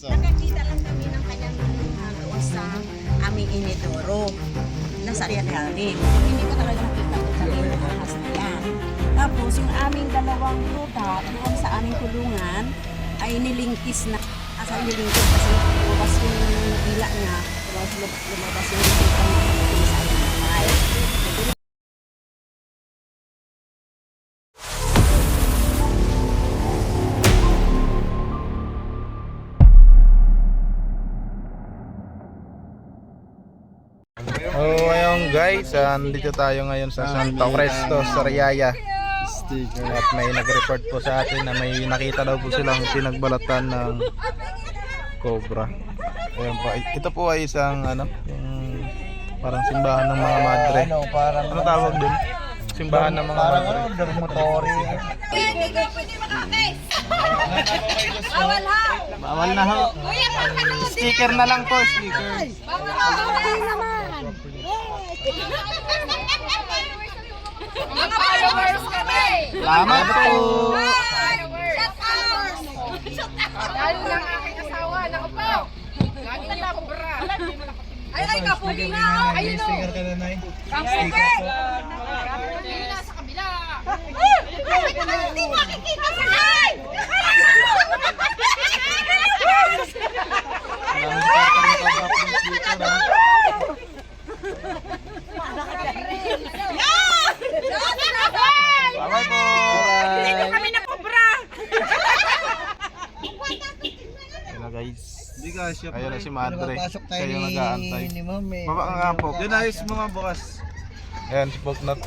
Nakakita lang kami ng kanyang doon sa aming inidoro. Nasa Ariadne. Hindi ko talaga nakita kung sa may ahas na yan. Tapos yung aming dalawang ruta doon sa aming kulungan ay nilingkis na. Asa nilingkis kasi lumabas yung dila niya. Tapos lumabas yung resulta niya sa aming bahay. Oh, ayun guys, nandito tayo ngayon sa Santo Cristo, Sariaya. At may nag-report po sa atin na may nakita daw po silang pinagbalatan ng cobra. Ayun po, ito po ay isang yung parang simbahan ng mga madre. Ano tawag dun? Simbahan ng mga madre. Dormitory. Bawal ha! Bawal na ho. Sticker na lang po, sticker. Bawal naman! Mga followers kami! Salamat po. Lalo lang aking asawa, naku po. Lagi nila akong bra. Ay, kapugi na! Ayun o. Kapugi! Hindi na sa kabila. Hindi makikita sa live! Bye po. Dito kami na kubra! Ayun na guys. Ayun Ayun na si madre. Pasok tayo Siya yung nag-aantay. ni Ma'am eh. Baba ka nga po. Yan ayos mga bukas. Ayan, si Poknot.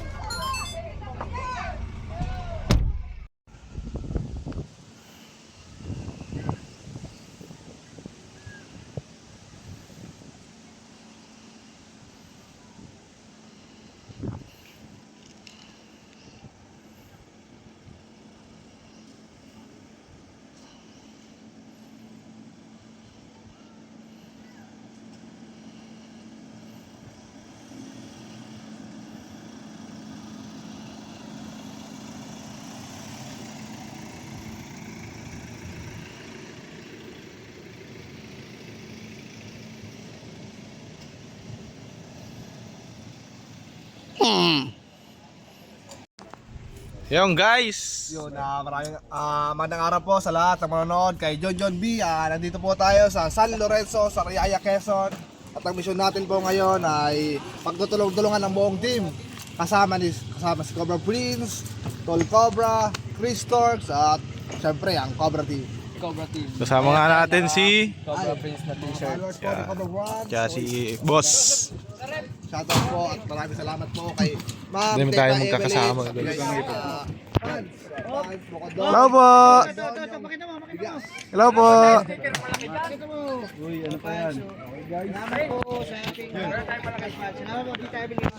Yung guys. Yun, maraming magandang araw po sa lahat ng manonood kay John B. Nandito po tayo sa San Lorenzo, Sariaya, Quezon. At ang mission natin po ngayon ay pagtutulong-tulungan ng buong team. Kasama si Cobra Prince, Tol Cobra, Chris Torx, at syempre ang Cobra Team. Kasama nga natin si Cobra Prince na t-shirt. Yeah. Cobra One. kaya si Boss. Shoutout po at maraming salamat po kay Ma'am Hindi mo tayo Teta magkakasama, Evelyn, guys. kay, Franz, Bocador. Hello po. Hello po.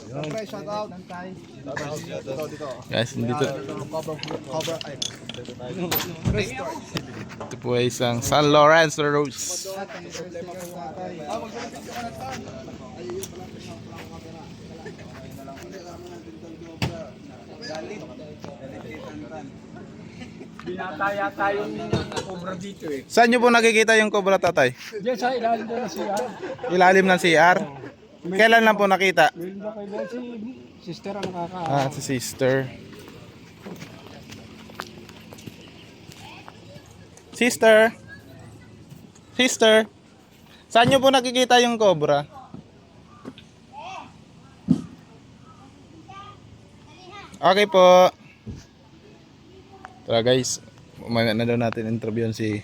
Siyempre, shoutout. Dito. Guys, dito. Cobra, ay. Chris Torx. Ito po ay isang San Lorenzo Rose. Binataya tayo ng cobra dito eh. Saan nyo po nakikita yung cobra, tatay? Diyan sa ilalim doon na siya. Ilalim ng CR? Kailan lang po nakita? Meron ba kayo doon si sister ang nakaka... Si sister. Sister. Sister. Saan nyo po nakikita yung cobra? Okay po. Tara guys, umana na daw natin interviewin si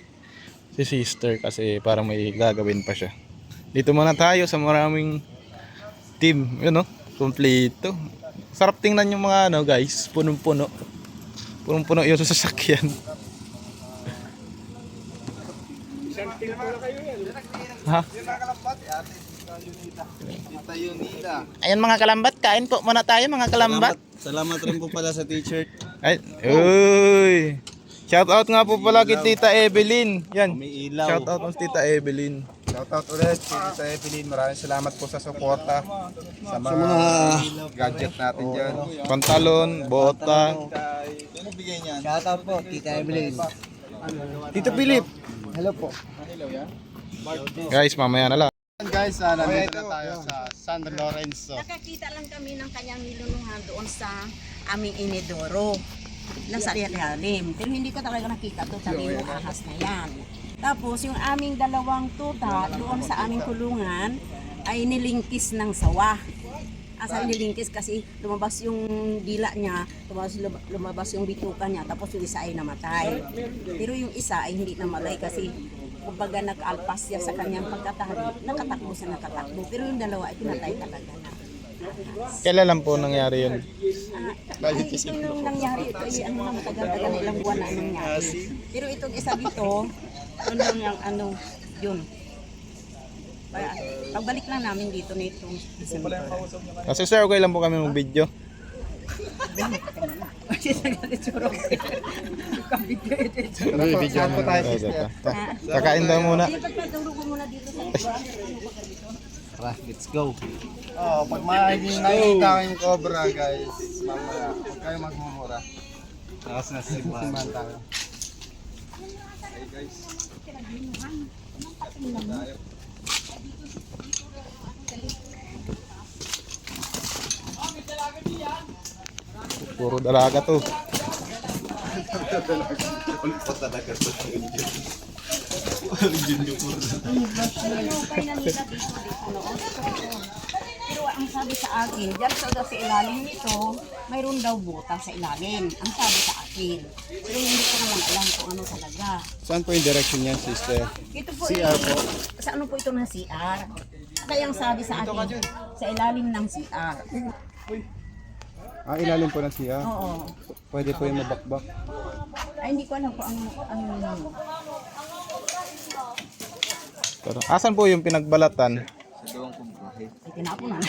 sister kasi parang may gagawin pa siya. Dito muna tayo sa maraming team, yun no, kompleto. Sarap tingnan yung mga guys, punong-puno. Punong-puno yung sasakyan. Ha? Ayan mga kalambat, kain po muna tayo mga kalambat. Salamat rin po pala sa t-shirt. Ay, uy. Shout out nga po pala kay Tita Evelyn. Yan. May ilaw. Shout out kay Tita Evelyn. Shoutout ulit sa Evelyn. Maraming salamat po sa suporta sa mga gadget natin dyan. Pantalon, bota. Shoutout po, Tita Evelyn. Tito Philip. Hello po. Guys, mamaya na lang. Guys, nandito na tayo sa San Lorenzo. Nakakita lang kami ng kanyang niluluhan doon sa aming inidoro. Nasa ilalim. Pero hindi ko talaga nakita to sa yung ahas na yan. Tapos yung aming dalawang tuta doon sa aming kulungan ay nilingkis ng sawa. Asa nilingkis kasi lumabas yung dila niya, lumabas yung bituka niya, tapos yung isa ay namatay. Pero yung isa ay hindi namatay kasi kumbaga nag-alpas siya sa kanyang pagkatahari, nakatakbo siya nakatakbo. Pero yung dalawa ay pinatay talaga na. Kailan lang po nangyari yun? Ay, ito yung nangyari, ito ay ano na matagal-tagal na ilang buwan na nangyari. Pero itong isa dito, ano lang yung ano, yun. Pagbalik lang namin dito nitong December. Kasi sir, okay lang po kami mag-video. Kasi nag-itsura ko. Video po tayo, sister. Kakain daw muna. Ay, pagpaturo ko muna dito sa iba. Tara, let's go. Oh, pag makikita kayong cobra, guys, mamaya, huwag kayo magmumura. Takas na simbahan. Simbahan tayo. Puro dalaga to. Sinupay na nila dito noon. Pero ang sabi sa akin, dyan sa ilalim nito, mayroon daw butas sa ilalim. Ang sabi sa akin. Pero hindi ko naman alam kung ano talaga. Saan po yung direction niyan, sister? Ito po CR po. Sa ano po ito ng CR? Kaya ang sabi sa akin, sa ilalim ng CR. Ilalim po ng siya. Oo. Pwede po yung mabakbak. Ay, hindi ko alam kung ano. Pero, asan po yung pinagbalatan? Ay, tinapon na.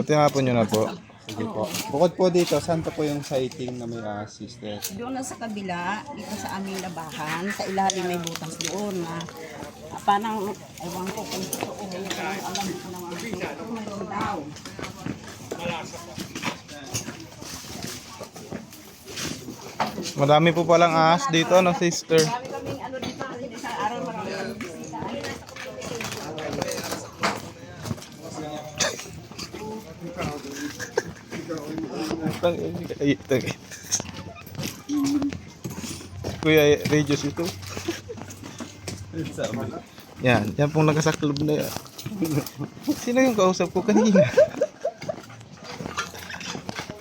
Tinapon nyo na po. Sige po. Bukod po dito, saan pa po yung sighting na may sister? Doon na sa kabila, dito sa aming labahan, sa ilalim may butas doon na parang, ewan ko kung totoo, hindi ko lang alam kung ano ang totoo, mayroon daw. Madami po palang ahas dito, no sister? Marami kaming ano dito, kasi sa araw marami kaming bisita. Kuya Regios ito. Yan, yan pong nakasaklob na yan. Sino yung kausap ko kanina?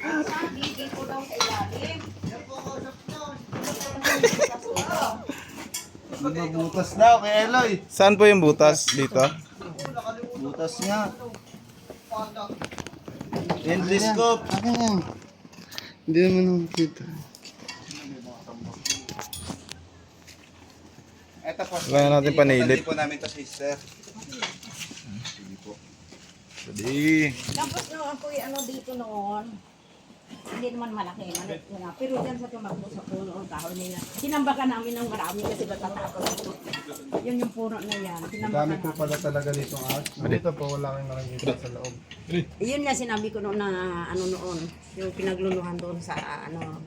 Sabi, dito daw sa ilalim. Butas daw kay Eloy. Saan po yung butas dito? Butas nga. Endoscope. Akin yan. Hindi naman nakikita. Ito po. Kaya natin panilip. Hindi po namin to, sister. Tapos nung ako'y ano dito noon, hindi naman malaki, maliit na. Pero dyan sa tumakbo sa puno ang kahoy nila. Sinambakan namin ng marami kasi natatakot. Yun yung puno na yan. Dami Sinambakan po namin. pala talaga dito ahas. Dito po wala kang nakikita sa loob. Yun nga sinabi ko noon na ano noon, yung pinagluluhan doon sa ano.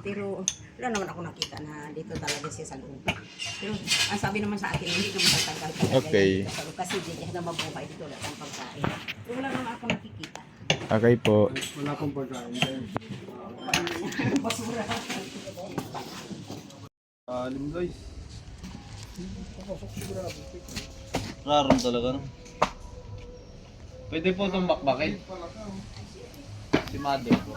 Pero wala naman ako nakita na dito talaga siya sa loob. Pero ang sabi naman sa akin, hindi naman tatagal talaga. Okay. yan sa loob. Kasi hindi na mabuhay dito lahat ang pagkain. Pero wala naman ako nakikita. Okay po. Wala pong pagkain. Basura. Alim guys. Raron talaga, no? Pwede po itong bakbakin. Si Mother po.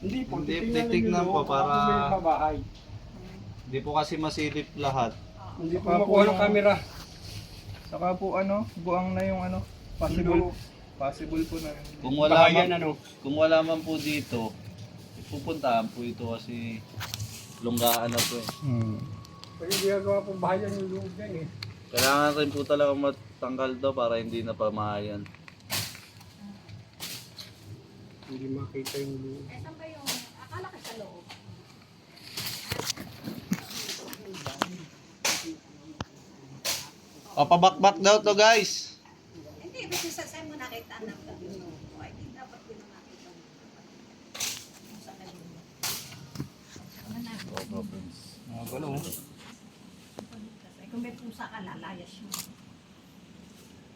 Hindi po. Hindi, titignan po para Babahay. hindi po kasi masilip lahat. Hindi po makuha ng camera. Saka po ano, buang na yung ano, possible. Possible po na yun. Kung wala Bahayan, man, ano? kung wala man po dito, pupuntahan po ito kasi lunggaan na po eh. Pwede ginagawa po bahayan yung loob yan eh. Kailangan rin po talaga matanggal daw para hindi na pamahayan. Hindi makita yung loob. O, pabakbak daw to guys. Hindi, kasi sa sa'yo mo nakita na ay hindi dapat ko nakita. Kung may pusa ka, lalayas mo.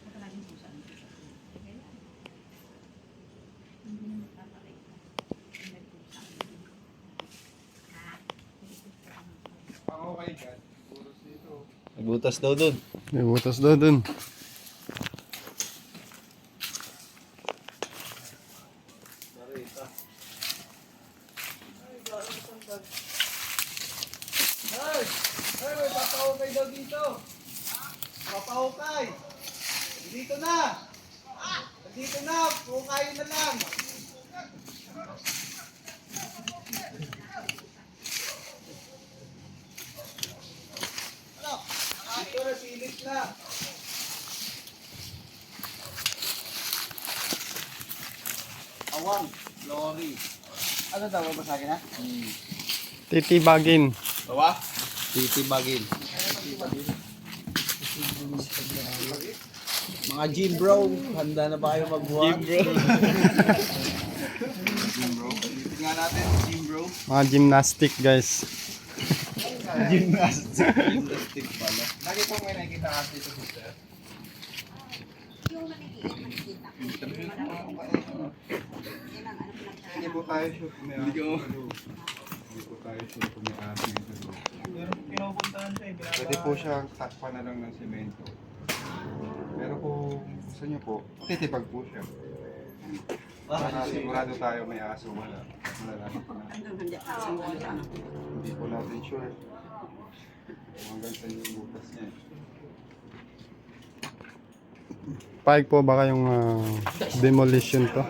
Baka laging pusa. Kaya, hindi na magpapakita. Kung may pusa. Okay, guys. Puros dito. Nagbutas daw dun. May butas daw dun. Ay, may papahukay daw dito. Papahukay. Dito na. Dito na, hukayin na lang. Dito na, silit na. Awang, lorry. Ano daw, ba sa akin ha? Titibagin. Bawa? Titibagin. Mga gym bro, handa na ba kayo magbuhat? Gym bro. Tingnan natin, gym bro. Mga gymnastic guys. Gymnastic pala. Lagi po may nakikita kasi ito sister. Yung maliit, makikita. Hindi po tayo shoot. Hindi po tayo shoot kung may asin sa loob. Pero pinupuntahan siya eh. Pwede po siyang takpan na lang ng semento. Pero kung gusto niyo po, titipag po siya. Para sigurado tayo may aso, wala. Malalaman po na. Hindi po natin sure. Kung hanggang saan yung butas niya. Paig po ba kayong demolition to?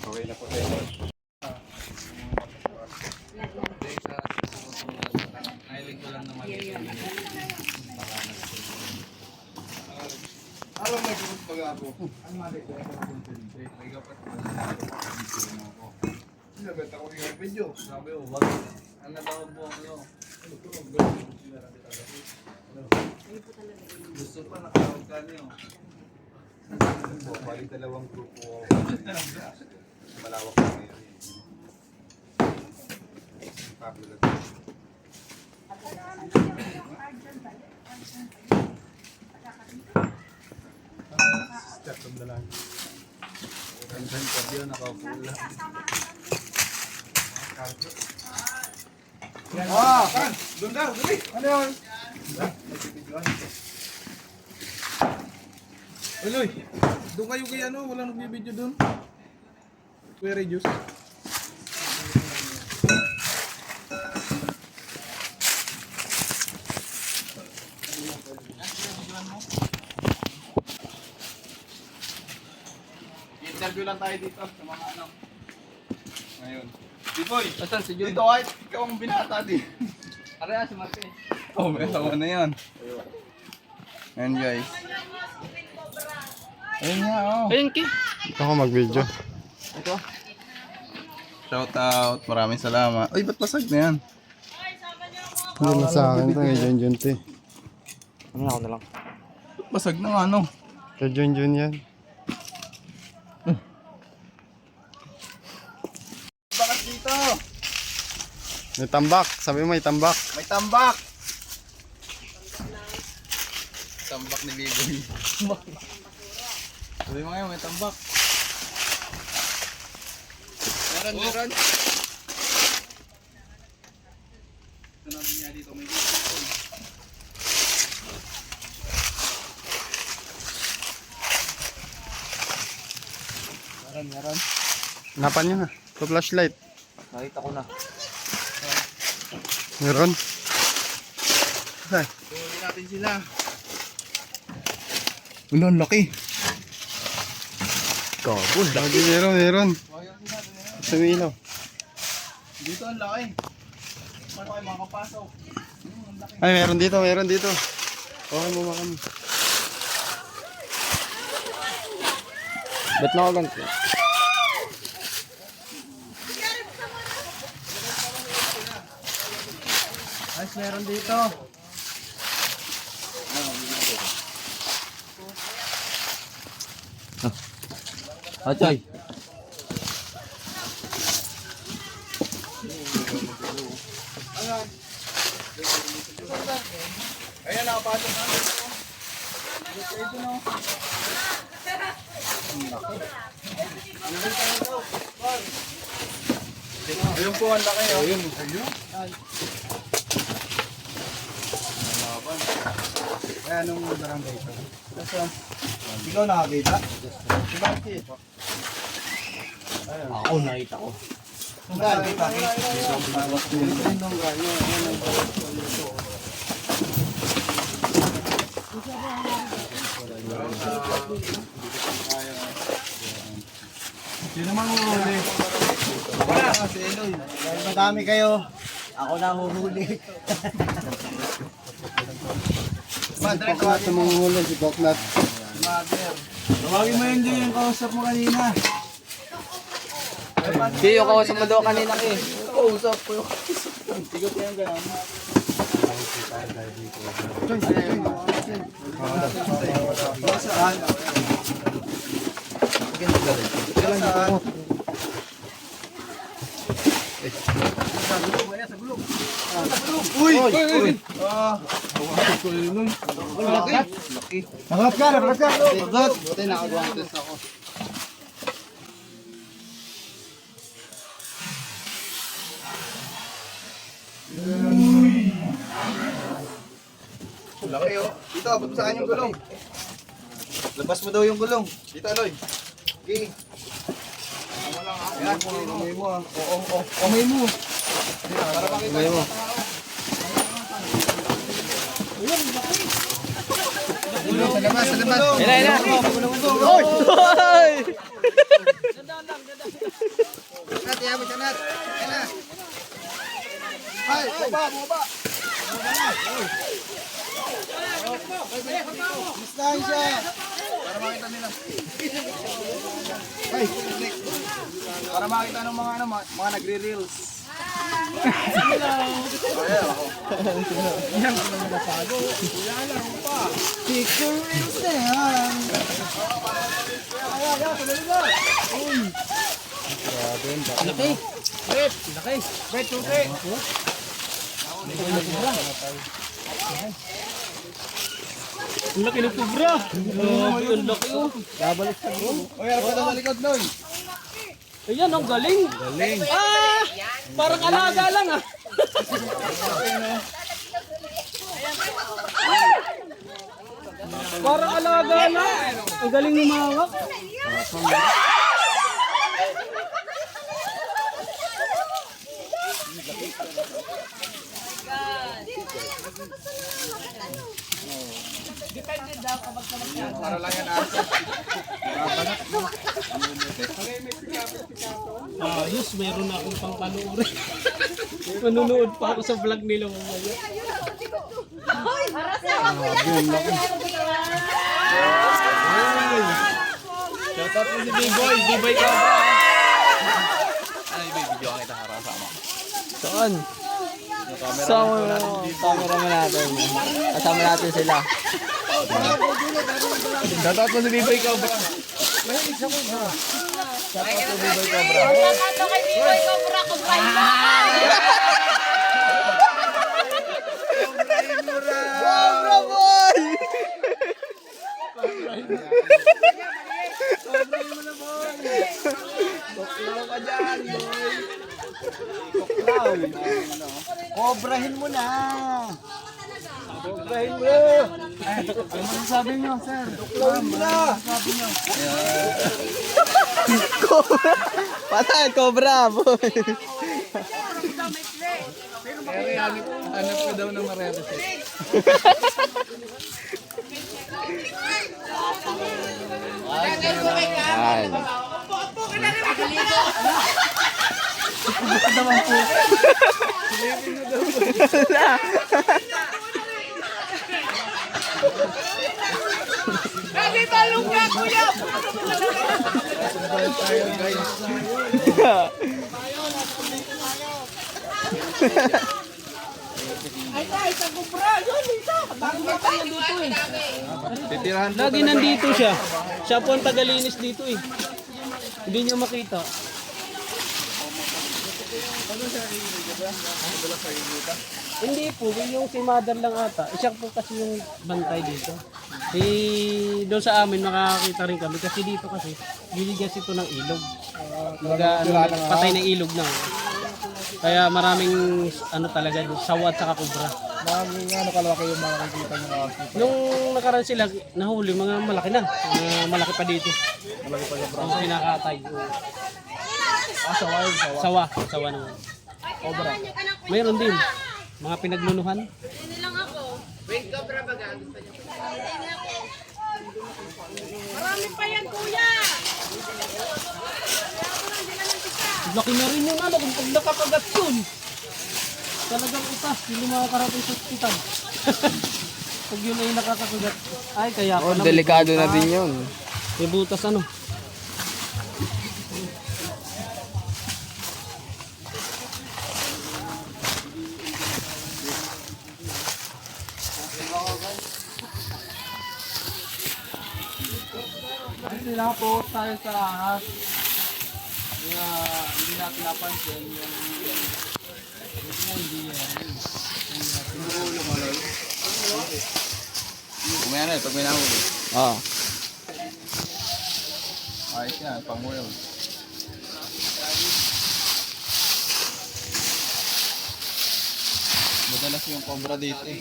Okay na po tayo. Alam mo yung pag ako. Ang mali ko ako concentrate. May kapat ko ako. Sinabit ako yung video. Sabi ko, wag. Ang natawag po ano. Gusto pa nakawag ka niyo. Po, bali dalawang grupo ako. Malawak na ngayon. Pablo lang. Step of the line. Kansan ka diyo, nakapula. Ah! Kan! Doon daw! Dali! Ano yun? Uloy! Doon kayo kay ano? Walang nagbibideo doon. Kuya Regius. Interview lang tayo dito sa mga ano. Ngayon. Diboy! Asan si Jun? Dito kahit ikaw ang binata din. Aray, si Marque. Oh, may asawa na yan. Ayan guys. Ayun nga oh. Ayun, Ki. Ako mag-video. Shout out. Maraming salamat. Uy, ba't pasag na yan? Hindi na sa akin ito, kay Junjun to eh. Ba't basag na nga ano? Kay Junjun yan. Bakit dito? May tambak, sabi mo may tambak. May tambak! Tambak ni Biboy. Sabi mo ngayon, may tambak. Meron. Ito natin niya dito, may dito. Meron. Hanapan nyo na. Ito flashlight. Nakita ko na. Meron. Ay, Huli natin sila. Wala, ang laki. Kabul, lagi meron. Sa ilaw. Dito ang laki. Paano kayo makapasok? Ay, meron dito. Okay mo makam. Ba't na ako ganito? Guys, meron dito. Atay. Ayan, nakapasok na. Ayun po, ang laki. Ayun. Kaya nung barangay ito. Ikaw nakakita? Ako nakita ko. Saan? Sino mang huhuli? Wala. Si Eloy. Dahil madami kayo, ako na huhuli. Madre ko sa mga huli, si Boknat. Mother. Tawagin mo yung yung kausap mo kanina. Di, yung kausap mo daw kanina eh. Kausap ko yung tigot niya yung gano'n. Saan? Saan? Uy! Nagat ka! Nagat! Buti nakagwantes ako. Laki oh. Dito, abot sa kanya yung gulong. Labas mo daw yung gulong. Dito, Aloy. Okay. Ayan, kamay mo ah. Oo, kamay mo. Para makita. Kamay mo. Sa labas, sa labas. Ina. Oy! Sanat, yaman, sanat. Ayan. Ay, baba. Listahin siya. Para makita nila. Ay, para makita ng mga nagre-reels. Picture reels na yan. Laki. Bet, susi. Ang laki ng kubra. Grabe, ang laki oh. Oy, harap ka daw sa likod, Noy. Ayan, ang galing. Galing. Ah! Parang alaga lang ah. Parang alaga lang. Ang galing lumawak. Para lang yan asa. Ayos, mayroon na akong pang panoorin. Manunood pa ako sa vlog nila mamaya. Shoutout mo si B-Boy. B-Boy ka ba? Ano yung video kita harap sama? Saan? Camera mo natin. Kasama natin sila. Shoutout mo si B-Boy ka ba? Cobra boy! Kobrahin mo na. Kobrahin mo. Ano sabi niyo, sir? Kobrahin mo na. Sabi niyo. Patay, cobra boy! Hanap ko daw ng marereset. Ay. Titirahan po Lagi nandito siya. Siya po ang tagalinis dito eh. Hindi niyo makita. Hindi po, yung si mother lang ata. Siya po kasi yung bantay dito. Doon sa amin makakakita rin kami kasi dito kasi biligas ito ng ilog. Patay na ilog na. Kaya maraming ano talaga sawa at saka kubra. Maraming kalaki yung mga nakikita nyo ahas. Nung nakaraan sila nahuli mga malaki na. Malaki pa dito. Malaki pa yung Ang kinakatay. sawa yun, sawa. Sawa naman. Cobra. Mayroon din mga pinaglunuhan. Marami pa yan, kuya. Laki na rin yung ano kung pag nakakagat yun. Talagang utas, hindi makakarating sa ospital. Pag yun ay nakakagat. Ay, kaya ko na. Delikado na din yun. May butas ano. Sila po tayo sa ahas. Hindi natin napansin yung Kumaya na pag may nahuli. Ah. Ayos yan, pangulo. Madalas yung cobra dito eh.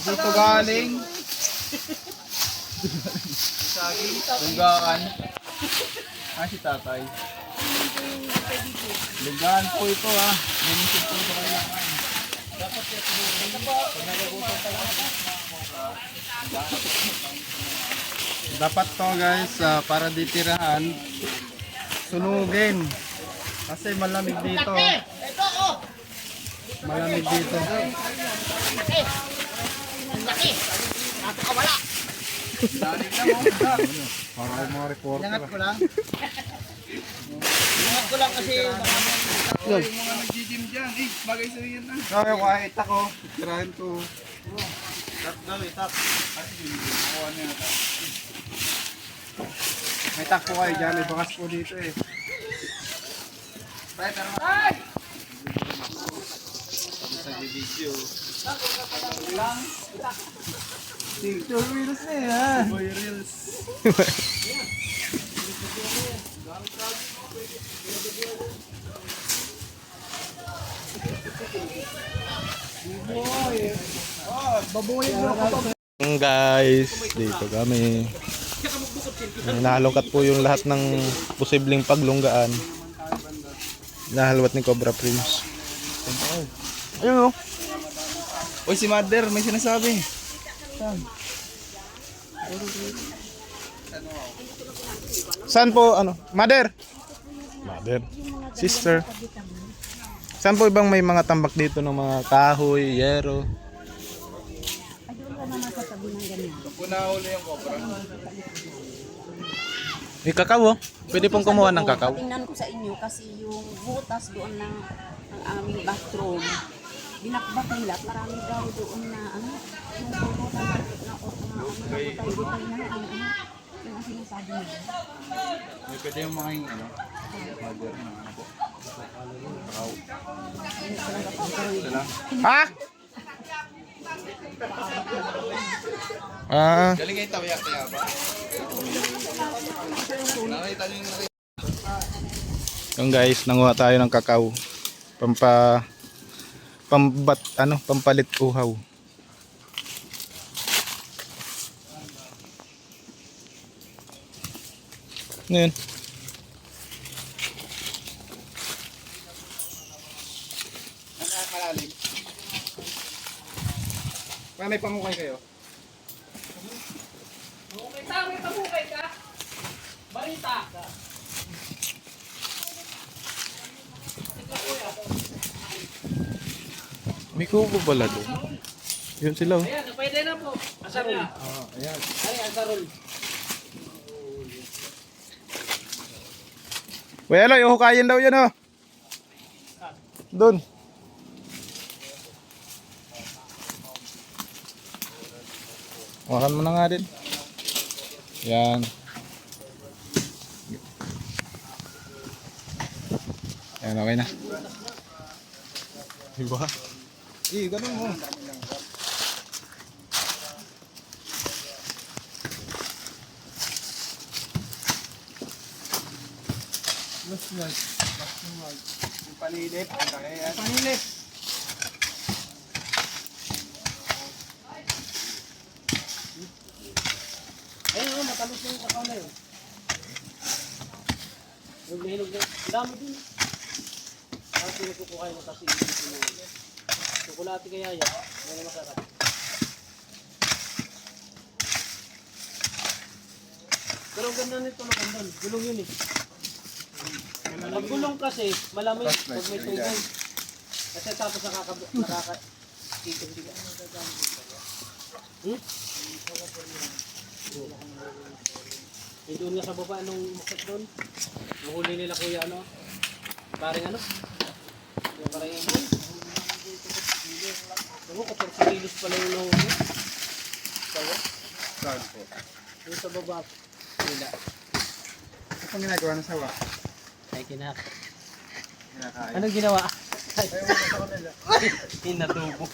Dito galing. Lunggaan. Si tatay. Lunggaan po ito ha. Linisin po ito kailangan. Dapat to guys, para ditirahan, sunugin. Kasi malamig dito. Malamig dito. Para yung mga reporter. Ingat ko lang. Ingat ko lang kasi yung mga nag-gym dyan. Bagay sa yan na. Okay, kahit ako. Tirahin ko. May tak po kayo dyan. May bakas po dito eh. Picture reels na yan. Boy reels. Guys, dito kami. Nalungkat po yung lahat ng posibleng paglunggaan. Nahalwat ni Cobra Prince. Ayun oh. Uy, si mother, may sinasabi. Saan po ano? Mother. Mother. Sister. Saan po ibang may mga tambak dito ng mga kahoy, yero? May kakao oh. Pwede pong kumuha ng kakao. Tingnan ko sa inyo kasi yung butas doon ng aming bathroom. Binakbak nila, marami daw doon na ano, yung pumunta na butay-butay na ano, yung ang sinasabi nila. May pwede yung mga yung ano. Mother na ano po. Ha? Ah, Galing kayo tawiyak-tawiyak ba? Nakita nyo yung yung guys, nanguha tayo ng kakao. Pampalit uhaw. Ngayon. Malalim. May pangukay kayo. May pamukay ka? Balita ka. May kuko pala doon. Yun sila oh. Ayan, pwede na po. Asarol. Ayan. Ay, asarol. Kuya Eloy, uhukayin daw yan oh. Doon. Wakan mo na nga din. Yan. Yan, okay na. Diba? Ganun mo. Yung panilip, kaya Panilip. Ayun, oh, matalos yung kakao na yun. Yung hinog na, dami din. Ang pinagkukuha mo kasi dito mo. Chocolate kaya yan. May masarap. Pero ang ganda nito na kandan. Gulong yun eh. Pag gulong kasi, malamig pag may tubig. Kasi tapos nakaka-ikot din. Eh, doon nga sa baba, anong makit doon? Nahuli nila kuya ano? Parang ano? Yung parang yung huli. Ano, 14 kilos pala yung nahuli. Sawa? saan po? Doon sa baba nila. Ano pang ginagawa ng sawa? Ay, kinak. Kinakain. Anong ginawa? Inatubo.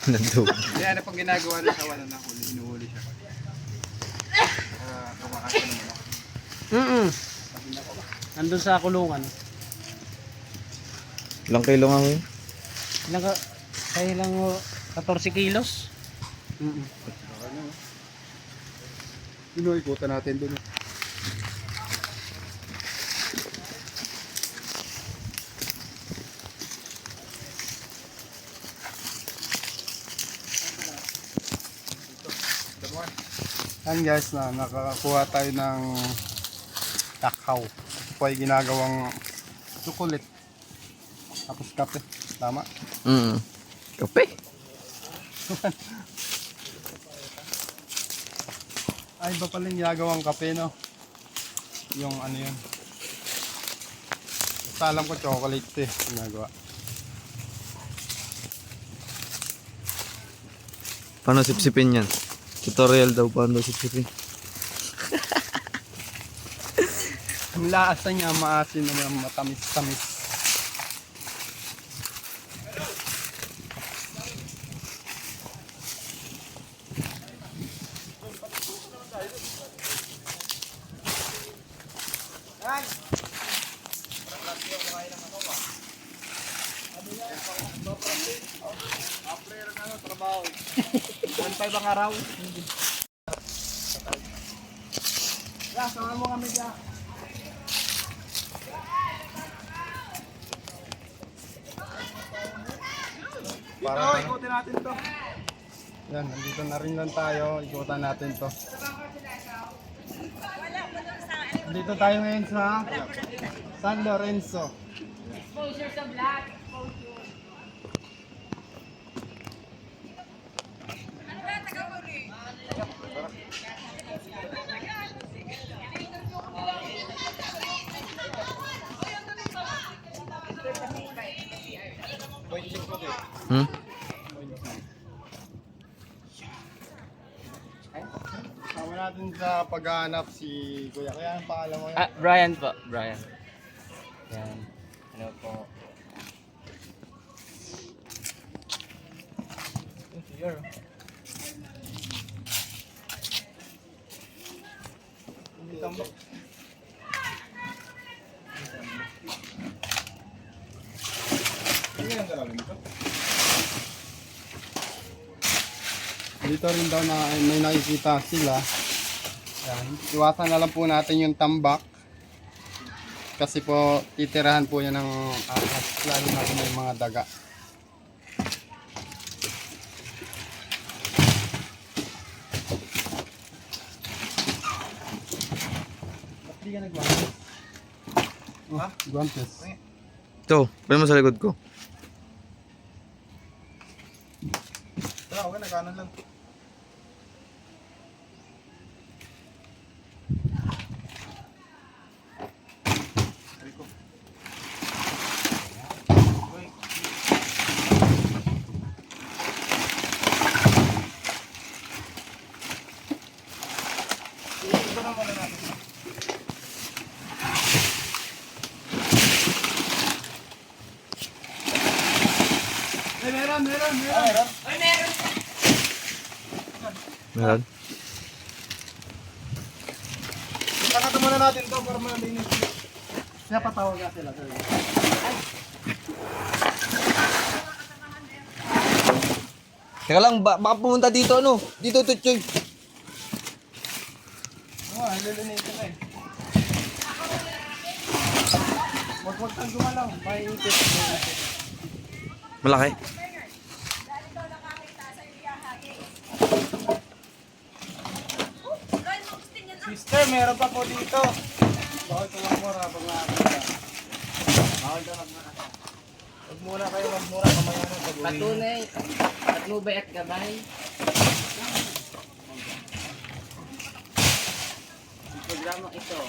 Nandun. Hindi, ano pang ginagawa ng sawa na nahuli? Inuhuli siya. Kumakain naman ako. Nandun sa kulungan. Ilang kilo nga yun? Ilang ka? Kaya lang 14 kilos. Doon, ikutan natin doon. Yan guys, na nakakakuha tayo ng kakao. Ito po ay ginagawang chocolate. Tapos kape. Tama? Kape. Ay, iba pala yung ginagawang kape, no? Yung ano yun. Basta alam ko chocolate eh, ginagawa. Paano sipsipin yan? Tutorial daw paano sipsipin. Ang lasa niya, maasin naman, matamis-tamis. Bantay bang araw? Ya, sama mo kami dyan. Dito, ikutin natin to. Yan, nandito na rin lang tayo. Ikutan natin to. Dito tayo ngayon sa San Lorenzo. Exposure sa vlog. Hmm? Sama natin sa paghahanap si Kuya. Kaya ang pangalan mo yan? Brian po. Brian. Yan. Ano po? Hindi tambak. Dito rin daw na may nakikita sila. Yan. Iwasan na lang po natin yung tambak. Kasi po titirahan po yan ng ahas. Lalo na kung may mga daga. Ba't di ka nagwantes? Ha? Guantes. Ito, pwede mo sa likod ko. okay na, kanan lang. Meron. Pagkakata muna natin to para malinis. Kaya patawag ka sila. Teka lang, baka pumunta dito ano? Dito Tutsoy. Oo, nililinisin na eh. Wag kang gumalaw. Maiipit. Malaki. Sister, meron pa po dito. Bakit ka magmura pag nakakita? Bakit ka magmura? Magmura kayo, magmura. Kamaya na pag-uwi. Patunay, patnubay at gabay. Ang programa ito.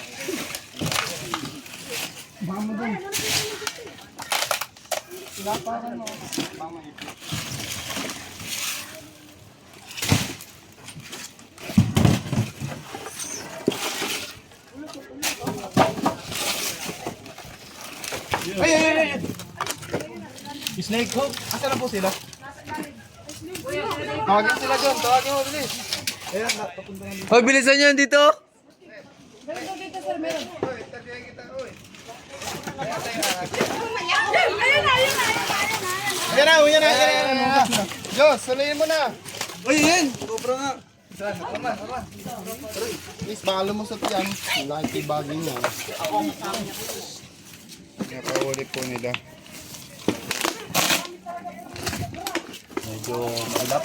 Ay! Snake hook? Asa na po sila? Tawagin sila dyan, tawagin mo bilis. Ayan, papunta yan. Hoy, bilisan nyo dito. Ayan na, ayan na. Diyos, salihin mo na. Uy, yan. Sobra nga. Please, baka lumusot yan. Laki tibagin niya. Napahuli po nila. Medyo malap.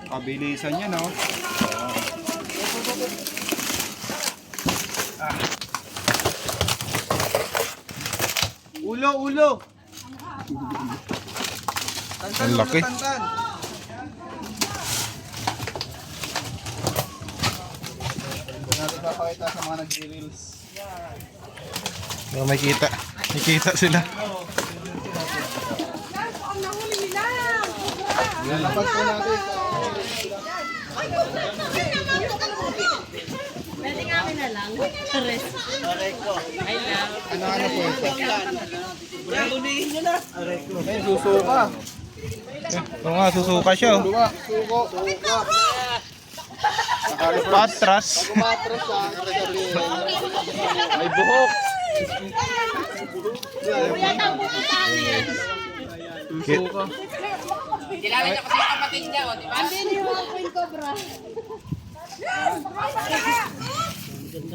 Kabilisan niya, no? Ulo! Ang laki. Natin papakita sa mga nag-reels. May kita. May kita sila. Lalapag po natin. Pwede nga kami na lang. Charis. Ano po ito? Ay, susuka. Oo nga, susuka siya. Oh. Suka. Suka. Patras. Kumatras sa May buhok. Kilala niya kasi yung kapatid niya, o, di ba?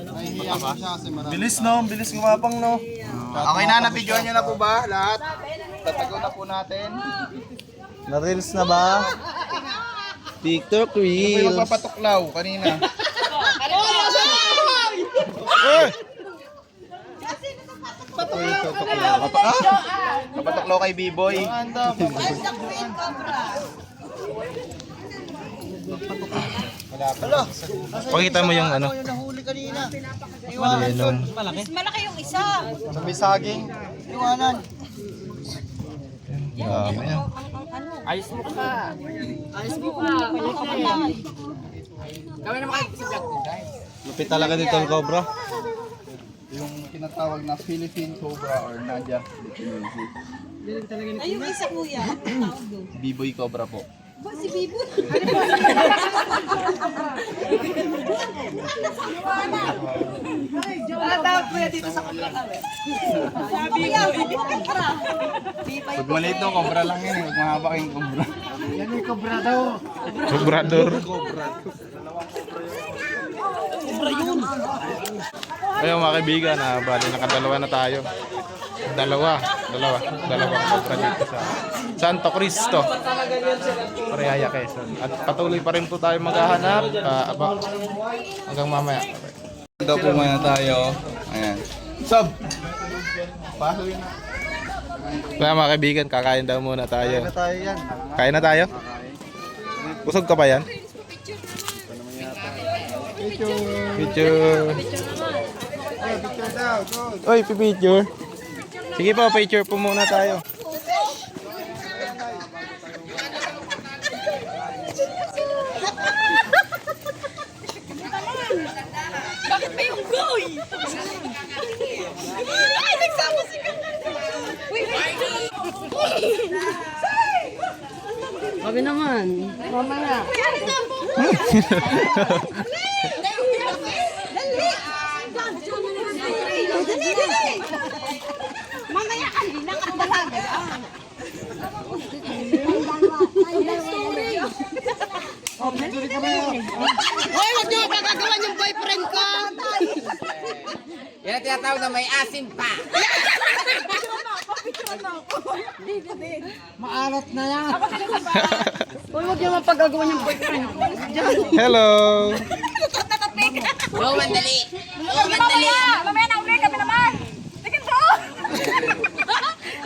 Nahihiya ko siya kasi marami. Bilis no, bilis gumapang no. Okay na, nabidyoan nyo na po ba lahat? Tatago na po natin. Na-reels na ba? TikTok Yung may Reels. magpapatuklaw kanina. Papatuklaw kay B-Boy. Pakita mo yung ano. Venom. Malaki yung isa. Sa may saging. Iwanan. Dami yan. Ayos mo ka. Ayos mo ka. Gawin naman kayo sa vlog ko, guys. Lupit talaga dito ang cobra. Yung tinatawag na Philippine Cobra or Nadia. Ay, yung isa kuya. Tawag doon. B-Boy Cobra po. Ba, si Bibo? Tawag kuya dito sa kapla kami. Sabi ko, Pag maliit no, cobra lang yun. Huwag mahaba kayong cobra. Cobrador. Ayun mga kaibigan, bali nakadalawa na tayo. Dalawa cobra dito sa Santo Cristo, Sariaya, Quezon. At patuloy pa rin po tayo maghahanap hanggang mamaya. Daw po muna tayo. Ayan. Sub! Paso yun na. Kaya mga kaibigan, kakain daw muna tayo. Kaya na tayo yan. Kain na tayo? Busog ka pa yan? Picture. Picture daw, go. Oy, picture. Sige po, picture po muna tayo. Bakit ba yung goy? Ay, nagsama si Sabi naman, mamaya. Mamaya ka, hindi na ka talaga. Hoy, wag niyo magagawan yung boyfriend ko. Yan ang tinatawag na may asim pa. Maalat na yan. Uy, huwag niyo mapagagawan yung boyfriend ko. Hello. Go, mandali. Mamaya na uli kami naman. Tingin po.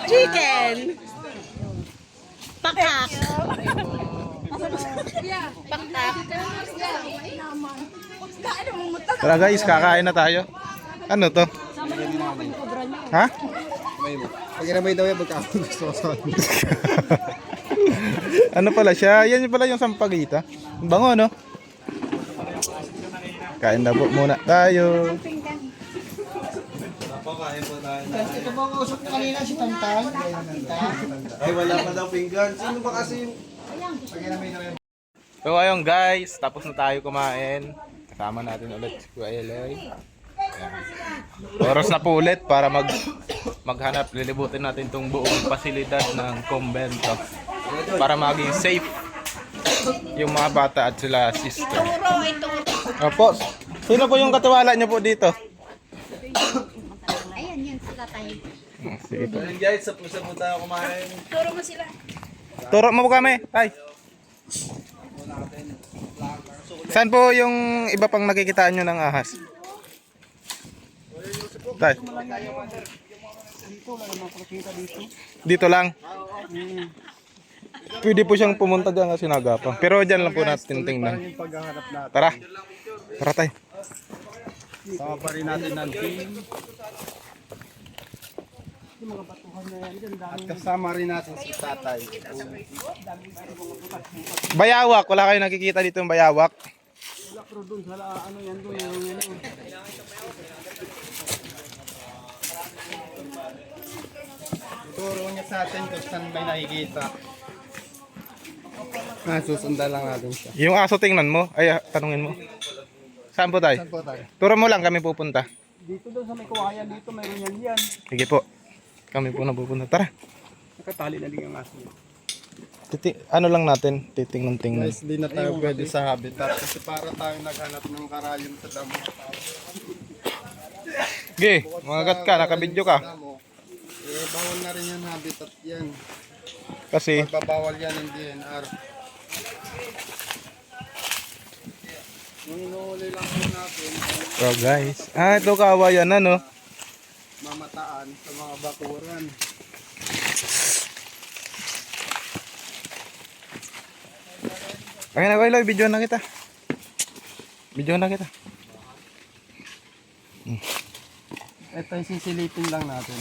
Chicken. Pakak. Tara guys, kakain na tayo. Ano to? Ha? Pag inamay daw yan, magkakagusto ko sa Ano pala siya? Yan pala yung sampagita. Bango, no? Kain na po muna tayo. Ito ba ang usap ko kanina si Tantay? Ay, wala pa daw pinggan. Sino ba kasi yung... Pag inamay daw yan. So ayun guys, tapos na tayo kumain. Kasama natin ulit si Kuya Eloy. Ayan. Oras na po ulit para maghanap, lilibutin natin itong buong pasilidad ng kumbento para maging safe yung mga bata at sila sister. Opo, sino po yung katiwala niyo po dito? Ayan, yan si tatay. Sige po. Ayun guys, sa pusa po tayo kumain. Turo mo po kami, tay. Saan po yung iba pang nakikitaan nyo ng ahas? Tay. Dito lang. Pwede po siyang pumunta dyan kasi nagapang. Pero dyan lang po natin tingnan. Paghahanap natin. Tara. Tara tay. Sama pa rin natin ng team. At kasama rin natin si tatay. Bayawak. Wala kayo nakikita dito yung bayawak. Turo niya sa atin kung saan may nakikita. Susundan lang natin siya. Yung aso tingnan mo. Ay, tanungin mo. Saan po tayo? Saan po tayo? Turo mo lang kami pupunta. Dito daw sa may kawayan dito, mayroon yan. Sige po. Kami po na pupunta. Tara. Nakatali na din ang aso. Ano lang natin, titingnan-tingnan. Guys, di na tayo pwede sa habitat kasi para tayo naghanap ng karayom sa damo. Sige, mga ka, nakabidyo ka. Damo. Eh, bawal na rin yung habitat yan. Kasi, Pagbabawal yan ng DNR. Nung inuuli lang po natin, so guys. Ito kawayan na, no? mamataan sa mga bakuran. Okay na, Eloy, video na kita. Video na kita. Ito yung sisilipin lang natin.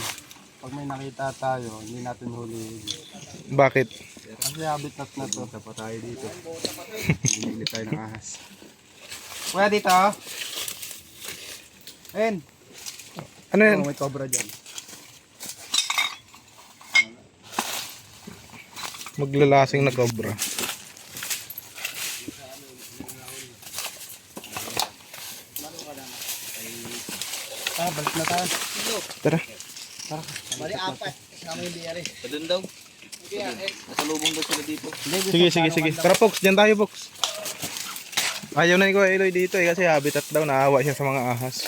Pag may nakita tayo, hindi natin huli. Bakit? Kasi habitat na to. Tapa tayo dito. Hindi tayo ng ahas. Kuya dito. Ayun. Ano yan? May cobra dyan. Maglalasing na cobra. Balik na tayo. Tara. Bali apat. Kasama yung DRS. Doon daw. Nasalubong daw sila dito. Sige. Tara, Pox. Diyan tayo, Pox. Ayaw na ni Kuya Eloy dito kasi habitat daw. Naawa siya sa mga ahas.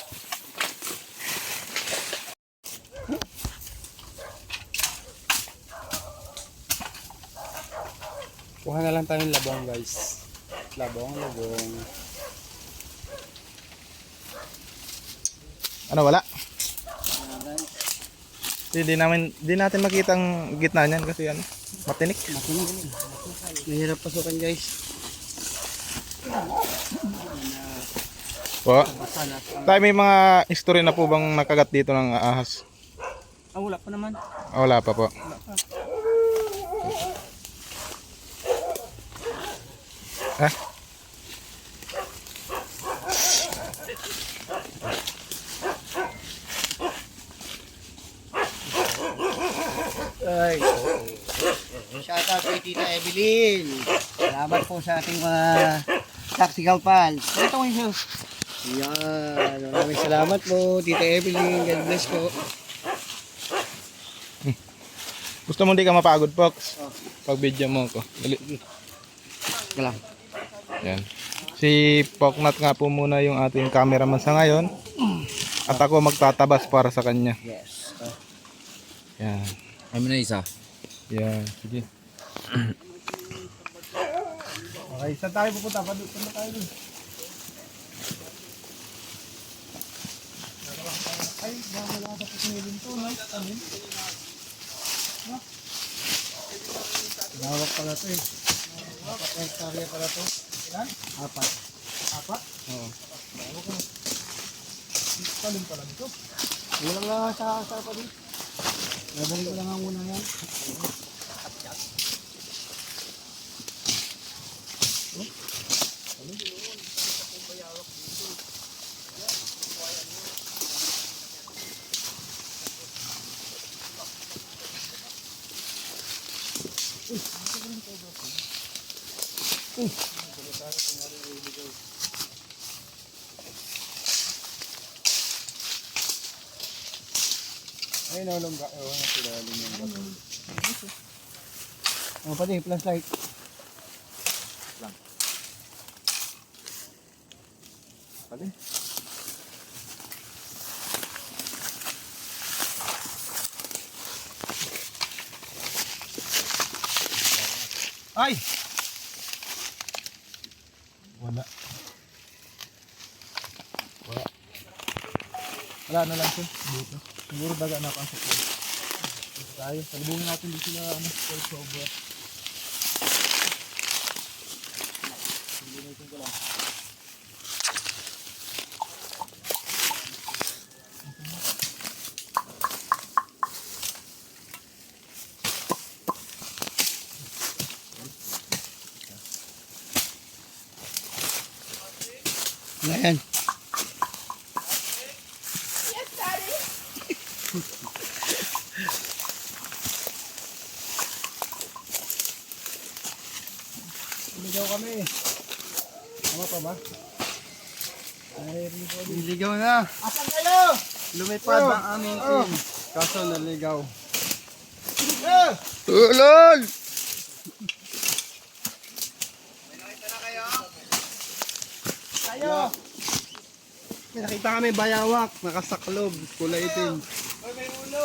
Kuha na lang tayong labong, guys. Labong. Ano, wala? Di natin makita ang gitna niyan kasi ano, matinik. Mahirap pasukan guys. Po. Tayo may mga history na po bang nakagat dito ng ahas? Wala pa naman. Wala pa po. Ah? Ay. Shout out kay Tita Evelyn. Salamat po sa ating mga tactical pals. Ito ko yung yan. Maraming salamat po, Tita Evelyn. God bless po. Gusto mo hindi ka mapagod, Fox? Pag video mo ko. Dali. Galang. Yan. Si Poknat nga po muna yung ating cameraman sa ngayon. At ako magtatabas para sa kanya. Yes. Yan. Kami na isa. Yan. Sige. Okay, saan tayo pupunta? Punta tayo dun. Ay, wala sa pusingilin to, no? Amin. Lawak pala to eh. 4 hektarya pala to. Ilan? 4. 4? Oo. Lawak na. Talim pala dito. Walang sa pa dito. Nabalik ko lang ang una yan. Ay, naulongga. Ewan na sila alin yung bato. Oh, pati, flashlight. Lang. Pati. Ay! Wala. Wala. Wala na lang siya. Dito. Siguro baga na pasok ko. Dito tayo. Salubungin natin dito sila ano, sobra. Salubungin ko lang. Ayan. Ligaw kami. Tama pa ba? Niligaw na. Asan kayo? Lumipad ang aming team. Kaso naligaw. Ulol! Kayo! May nakita kami bayawak. Nakasaklob. Kulay itim. May ulo!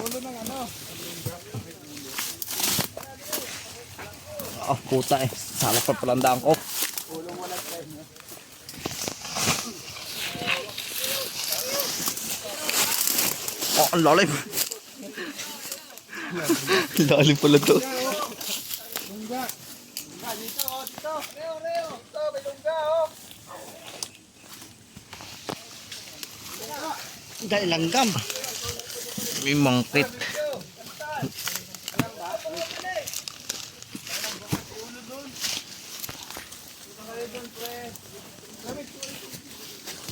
Ulo ng ano? Ah, puta eh. Salak pa palandaan ko. Oh, ang lalim. Lalim pala to. Lungga! Dito, oh, dito! Reo, Reo! Dito, may lungga, oh! Dahil langgam. May mangkit.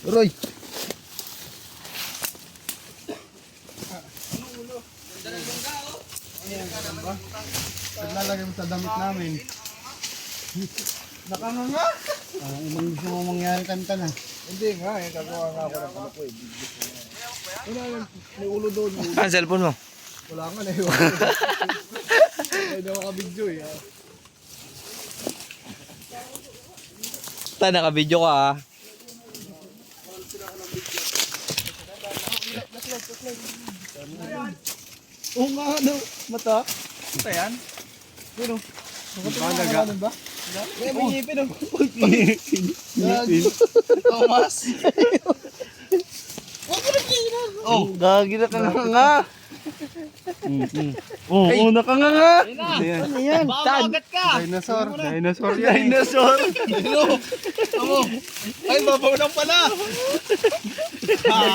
Roy! Naglalagay mo sa damit namin. Nakanganga? Umang gusto mo mangyari kanta na. Hindi nga, eh. Gagawa nga ako ng ano ko eh. Wala yan. May ulo doon. May ulo. Ah, cellphone mo. Wala nga na eh. Hindi na makabidyo eh. ah. Ta, naka-video ka ah. Oo nga, ano? Mata? Mata yan? Ano? Daga. Ba? Thomas. Oh, gagi na ka nga. Oh, una ka nga. Ano yan? Babagat ka. Dinosaur yan. Dinosaur. Ay, babaw lang pala.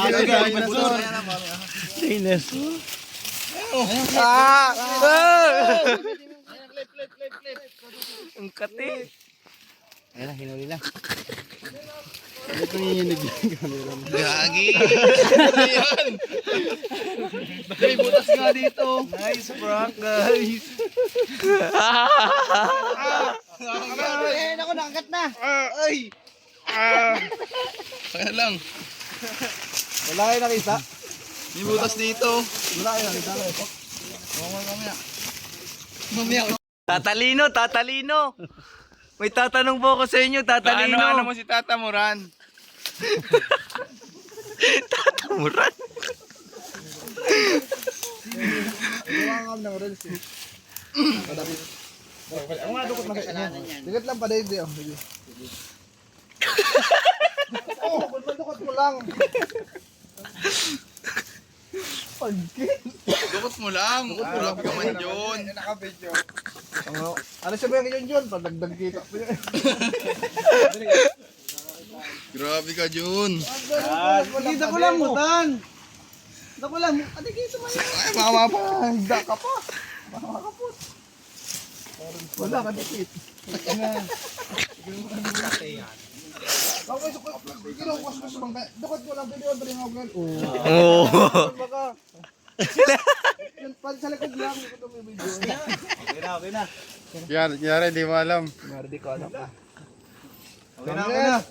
Dinosaur. Dinosaur. Ah! Ang kati. Ayun na, hinuli lang. Gagi. May butas nga dito. Nice prank, guys. Eh, naku, nakagat na. Ay. Kaya lang. Wala kayo nakita? May butas dito. Wala kayo nakita. Mamaya. Tatalino. May tatanong po ako sa inyo, tatalino. Ano mo si Tata Moran? Tatamuran. Iwangam ng reels eh. Ang mga dukot na kayo. Digat lang pa dahil di. Oh, dukot mo lang. Dukot mo lang. Grabe ka man yun. Ano sabi ang yun? Padagdag kita. Grabe ka, Jun. Kita ko lang mutan. Dako lang. Adi kita man. Ay, mama pa. Higda ka pa. Makakapot. Wala ka dikit. Okay, so kinuwas mo bang dukot mo lang video pa rin ako. Oo. Baka. Yung pan sa likod lang ko may video. Okay na. Yari, di mo alam. Di ko alam pa. Okay na.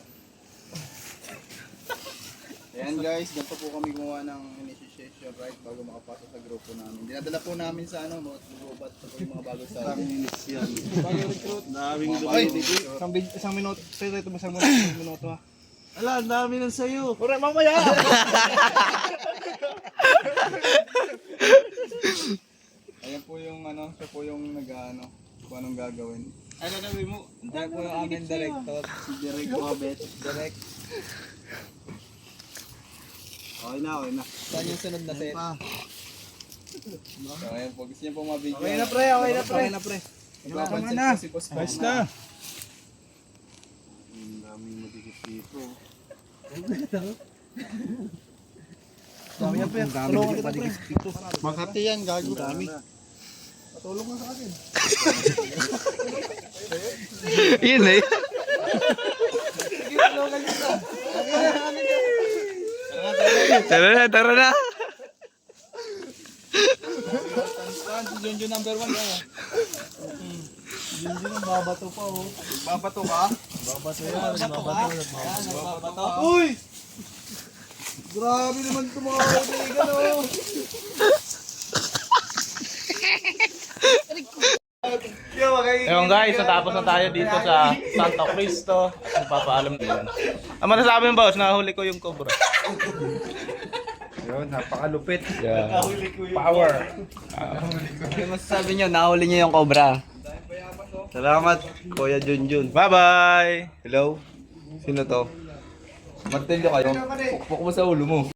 Ayan guys, ganito po kami gumawa ng initiation right bago makapasok sa grupo namin. Dinadala po namin sa mga gubat sa mga bago sa initial. Bago recruit. Daming Isang minuto. Sa'yo ito isang minuto ha. Ala, ang dami ng sayo. Ore, mamaya! Ayan po yung siya po yung kung anong gagawin. Ay, gagawin mo. Diyan po yung aming director, si Direk Robert. Direk. Okay na. Saan yung sunod na set? So, ayan po, gusto niyo po mabigyan. Okay na pre. Magpapansin po si Boss Guys Mama. na. Ang daming madikit dito. Dami yan pre. Tulungan kita pre. Makati yan, gago. Dami. Patulong ka sa akin. Yun eh. Tara na. Si Junjun number 1 daw. Hindi nang babato pa oh. Babato ka? Babato yan. Babato. Uy! Grabe naman ito mga kaibigan oh. Ayun guys, natapos na tayo dito sa Santo Cristo. Magpapaalam din. Ang masasabi mo boss, nahuli ko yung cobra. Yun, napakalupit. Yeah. Power. Ano masasabi nyo? Nahuli nyo yung cobra. Salamat, Kuya Junjun. Bye-bye! Hello? Sino to? Martilyo kayo? Pukpok mo sa ulo mo.